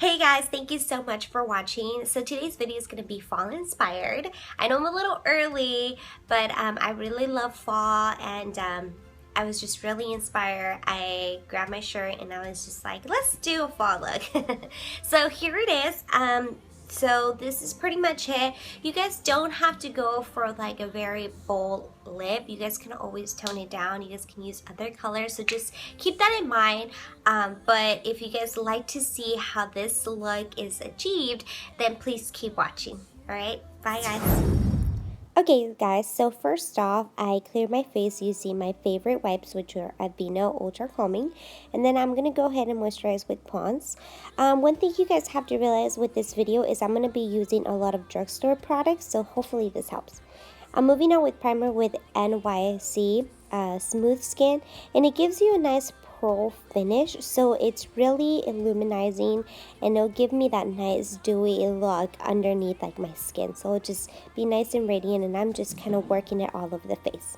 Hey guys, thank you so much for watching. So today's video is going to be fall inspired. I know I'm a little early, but I really love fall and I was just really inspired. I grabbed my shirt and I was just like, let's do a fall look. So here it is. So this is pretty much it. You guys don't have to go for like a very bold lip. You guys can always tone it down. You guys can use other colors. So just keep that in mind. But if you guys like to see how this look is achieved, then please keep watching. Alright, bye guys. Okay guys, so first off, I cleared my face using my favorite wipes, which are Aveeno Ultra Calming, and then I'm going to go ahead and moisturize with Pond's. One thing you guys have to realize with this video is I'm going to be using a lot of drugstore products, so hopefully this helps. I'm moving on with primer with NYC Smooth Skin, and it gives you a nice pearl finish, so it's really illuminizing and it'll give me that nice dewy look underneath like my skin, so it'll just be nice and radiant, and I'm just kind of working it all over the face.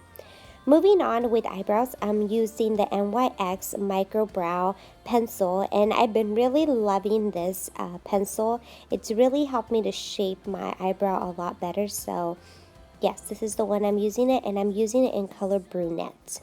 Moving on with eyebrows, I'm using the NYX Micro Brow Pencil, and I've been really loving this pencil. It's really helped me to shape my eyebrow a lot better, so yes, this is the one I'm using it, and I'm using it in color Brunette.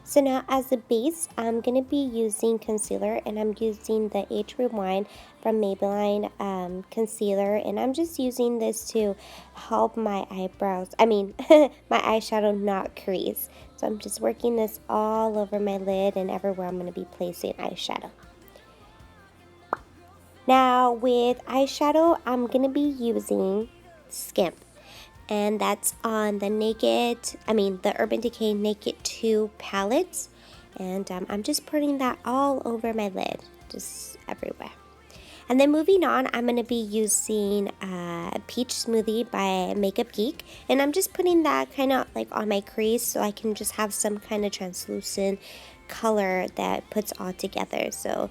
So now as a base, I'm going to be using concealer, and I'm using the Age Rewind from Maybelline concealer, and I'm just using this to help my eyebrows, my eyeshadow not crease. So I'm just working this all over my lid and everywhere I'm going to be placing eyeshadow. Now with eyeshadow, I'm going to be using Skimp. And that's on the the Urban Decay Naked 2 palette. And I'm just putting that all over my lid, just everywhere. And then moving on, I'm going to be using Peach Smoothie by Makeup Geek. And I'm just putting that kind of like on my crease so I can just have some kind of translucent color that puts all together. So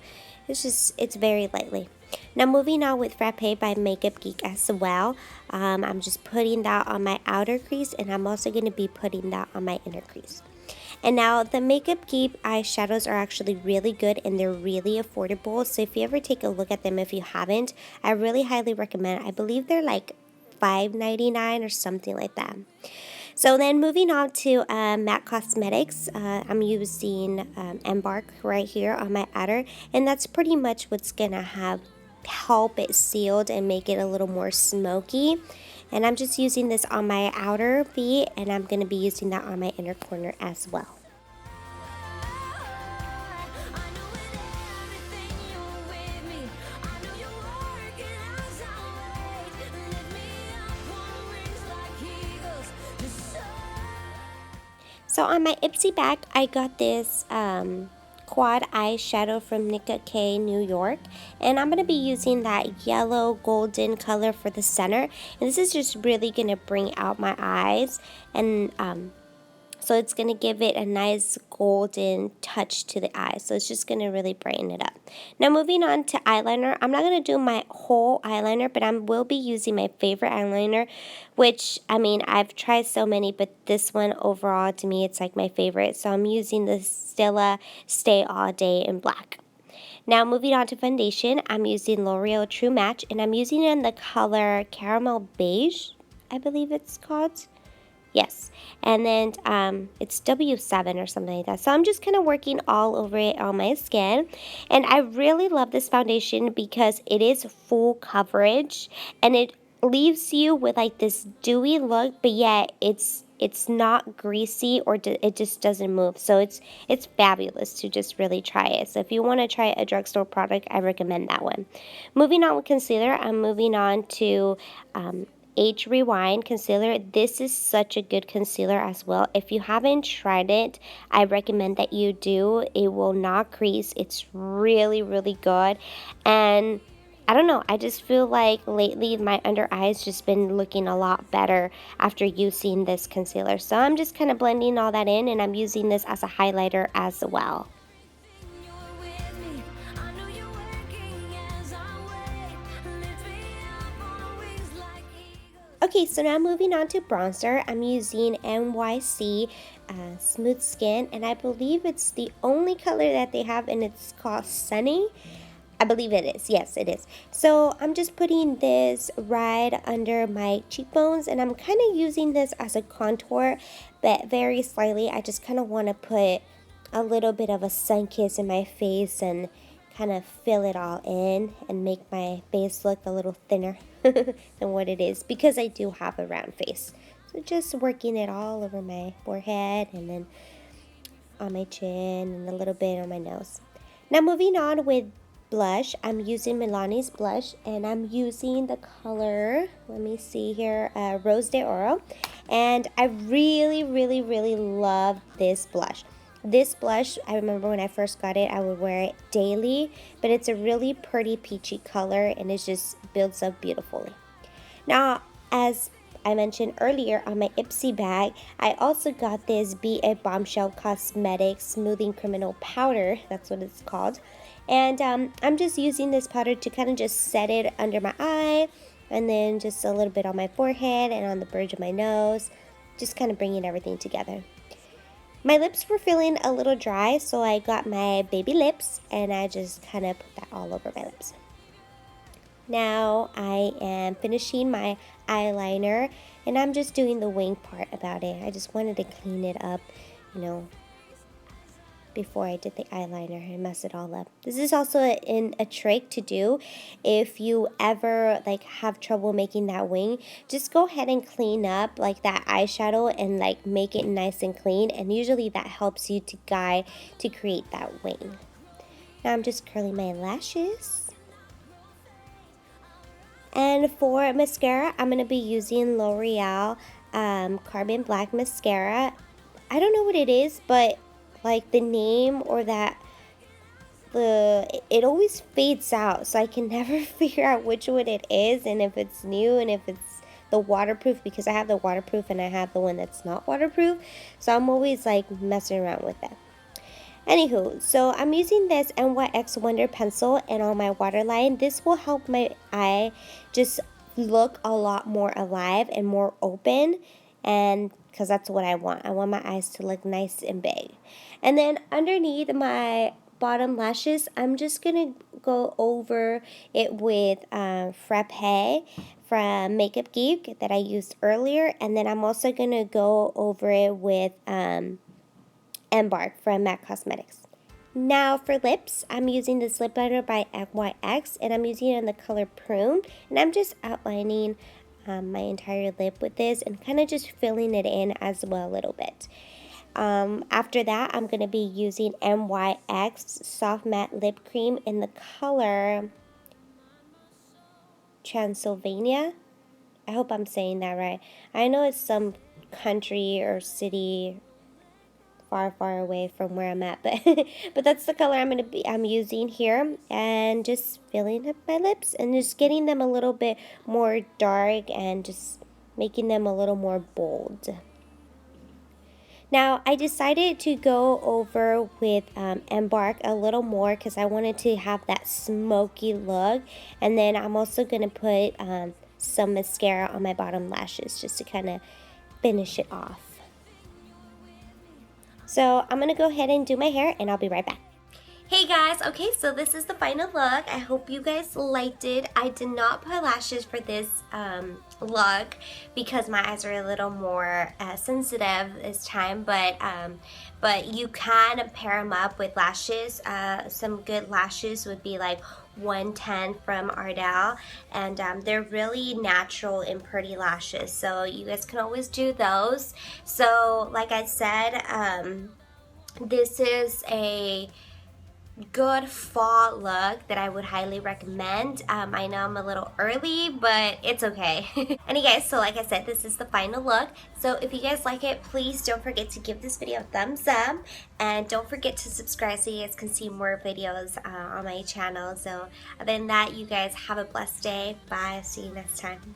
it's very lightly. Now moving on with Frappe by Makeup Geek as well. I'm just putting that on my outer crease, and I'm also going to be putting that on my inner crease. And now the Makeup Geek eyeshadows are actually really good, and they're really affordable. So if you ever take a look at them, if you haven't, I really highly recommend it. I believe they're like $5.99 or something like that. So then moving on to MAC Cosmetics, I'm using Embark right here on my outer, and that's pretty much what's going to help it sealed and make it a little more smoky. And I'm just using this on my outer V, and I'm going to be using that on my inner corner as well. So on my Ipsy bag, I got this quad eyeshadow from Nicka New York, and I'm going to be using that yellow golden color for the center, and this is just really going to bring out my eyes, and so it's going to give it a nice golden touch to the eyes, so it's just going to really brighten it up. Now moving on to eyeliner, I'm not going to do my whole eyeliner, but I will be using my favorite eyeliner, which, I've tried so many, but this one overall, to me, it's like my favorite, so I'm using the Stila Stay All Day in black. Now moving on to foundation, I'm using L'Oreal True Match, and I'm using it in the color Caramel Beige, I believe it's called. Yes, and then it's W7 or something like that. So I'm just kind of working all over it on my skin. And I really love this foundation because it is full coverage, and it leaves you with like this dewy look, but yet it's not greasy, or it just doesn't move. So it's fabulous to just really try it. So if you want to try a drugstore product, I recommend that one. Moving on with concealer, I'm moving on to Age Rewind concealer. This is such a good concealer as well. If you haven't tried it, I recommend that you do. It will not crease. It's really, really good. And I don't know, I just feel like lately my under eyes just been looking a lot better after using this concealer. So I'm just kind of blending all that in, and I'm using this as a highlighter as well. Okay, so now moving on to bronzer, I'm using NYC Smooth Skin, and I believe it's the only color that they have, and it's called Sunny. I believe it is. Yes, it is. So I'm just putting this right under my cheekbones, and I'm kind of using this as a contour, but very slightly. I just kind of want to put a little bit of a sun kiss in my face and kind of fill it all in and make my base look a little thinner than what it is, because I do have a round face. So just working it all over my forehead and then on my chin and a little bit on my nose. Now moving on with blush, I'm using Milani's blush, and I'm using the color, let me see here, Rose de Oro, and I really love this blush. This blush, I remember when I first got it, I would wear it daily, but it's a really pretty peachy color, and it just builds up beautifully. Now, as I mentioned earlier, on my Ipsy bag, I also got this Be It Bombshell Cosmetic Smoothing Criminal Powder. That's what it's called. And I'm just using this powder to kind of just set it under my eye, and then just a little bit on my forehead and on the bridge of my nose, just kind of bringing everything together. My lips were feeling a little dry, so I got my baby lips, and I just kind of put that all over my lips. Now I am finishing my eyeliner, and I'm just doing the wing part about it. I just wanted to clean it up, you know, before I did the eyeliner and mess it all up. This is also a trick to do if you ever like have trouble making that wing. Just go ahead and clean up like that eyeshadow and like make it nice and clean, and usually that helps you to guide to create that wing. Now I'm just curling my lashes. And for mascara, I'm going to be using L'Oreal Carbon Black Mascara. I don't know what it is, but like the name or that, it always fades out. So I can never figure out which one it is and if it's new and if it's the waterproof, because I have the waterproof and I have the one that's not waterproof. So I'm always like messing around with that. Anywho, so I'm using this NYX Wonder Pencil, and on my waterline, this will help my eye just look a lot more alive and more open, and because that's what I want. I want my eyes to look nice and big. And then underneath my bottom lashes, I'm just going to go over it with Frappe from Makeup Geek that I used earlier, and then I'm also going to go over it with Embark from MAC Cosmetics. Now for lips, I'm using this lip liner by NYX, and I'm using it in the color Prune, and I'm just outlining my entire lip with this and kind of just filling it in as well a little bit. After that, I'm going to be using NYX Soft Matte Lip Cream in the color Transylvania. I hope I'm saying that right. I know it's some country or city far away from where I'm at, but that's the color I'm using here, and just filling up my lips and just getting them a little bit more dark and just making them a little more bold. Now I decided to go over with Embark a little more because I wanted to have that smoky look, and then I'm also going to put some mascara on my bottom lashes just to kind of finish it off. So I'm going to go ahead and do my hair, and I'll be right back. Hey guys, okay, so this is the final look. I hope you guys liked it. I did not put lashes for this look because my eyes are a little more sensitive this time, but you can pair them up with lashes. Some good lashes would be like 110 from Ardell, and they're really natural and pretty lashes, so you guys can always do those. So like I said, this is a good fall look that I would highly recommend. I know I'm a little early, but it's okay. And you guys, so like I said, this is the final look. So if you guys like it, please don't forget to give this video a thumbs up, and don't forget to subscribe so you guys can see more videos on my channel. So other than that, you guys have a blessed day. Bye. See you next time.